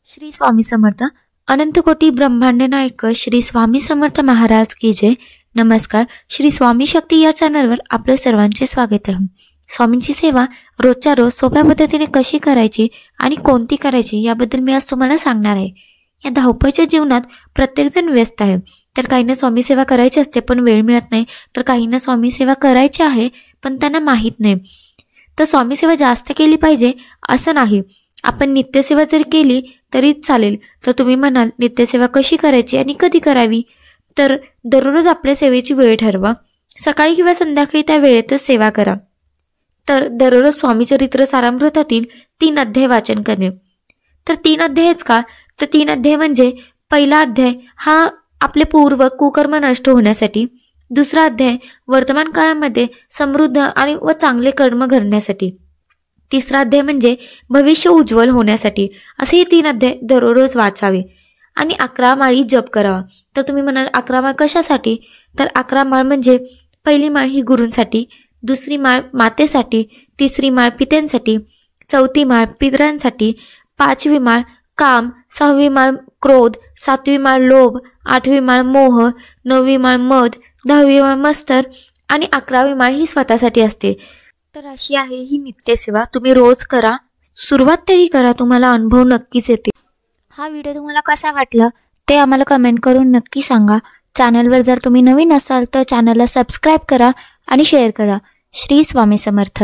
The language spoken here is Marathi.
श्री स्वामी समर्थ। अनंत कोटी ब्रह्मांड नायक श्री स्वामी समर्थ महाराज की जय। नमस्कार। श्री स्वामी शक्ती या चॅनलवर आपले सर्वांचे स्वागत आहे। स्वामींची सेवा रोजच्या रोज सोप्या पद्धतीने कशी करायची आणि कोणती करायची याबद्दल मी आज तुम्हाला सांगणार आहे। या धावपळीच्या जीवनात प्रत्येकजण व्यस्त आहे, तर काहींना स्वामी सेवा करायची असते पण वेळ मिळत नाही, तर काहींना स्वामी सेवा करायची आहे पण त्यांना माहीत नाही। तर स्वामी सेवा जास्त केली पाहिजे असं नाही, आपण नित्यसेवा जर केली तरी चालेल। तर तुम्ही म्हणाल नित्यसेवा कशी करायची आणि कधी करावी, तर दररोज आपल्या सेवेची वेळ ठरवा, सकाळी किंवा संध्याकाळी त्या वेळेतच सेवा करा। तर दररोज स्वामी चरित्र सारामृतातील 3 अध्याय वाचन करणे। तर 3 अध्यायच का, तर 3 अध्याय म्हणजे पहिला अध्याय हा आपले पूर्व कुकर्म नष्ट होण्यासाठी, दुसरा अध्याय वर्तमान काळामध्ये समृद्ध आणि व चांगले कर्म घडण्यासाठी, तिसरा अध्याय म्हणजे भविष्य उज्ज्वल होण्यासाठी। असे हे 3 अध्याय दररोज वाचावे आणि 11 माळी जप करावा। तर तुम्ही म्हणाल 11 माळ कशासाठी, तर 11 माळ म्हणजे पहिली माळ ही गुरूंसाठी, दुसरी माळ मातेसाठी, तिसरी माळ पित्यांसाठी, चौथी माळ पितरांसाठी, 5वी माळ काम, 6वी माळ क्रोध, 7वी माळ लोभ, 8वी माळ मोह, 9वी माळ मद, 10वी माळ मत्सर आणि 11वी माळ ही स्वतःसाठी असते। तर अशी आहे ही नित्यसेवा, तुम्ही रोज करा, सुरुवात तरी करा, तुम्हाला अनुभव नक्कीच येतील। हा व्हिडिओ तुम्हाला कसा वाटला ते आम्हाला कमेंट करून नक्की सांगा। चॅनलवर जर तुम्ही नवीन असाल तर चॅनलला सबस्क्राईब करा आणि शेअर करा। श्री स्वामी समर्थ।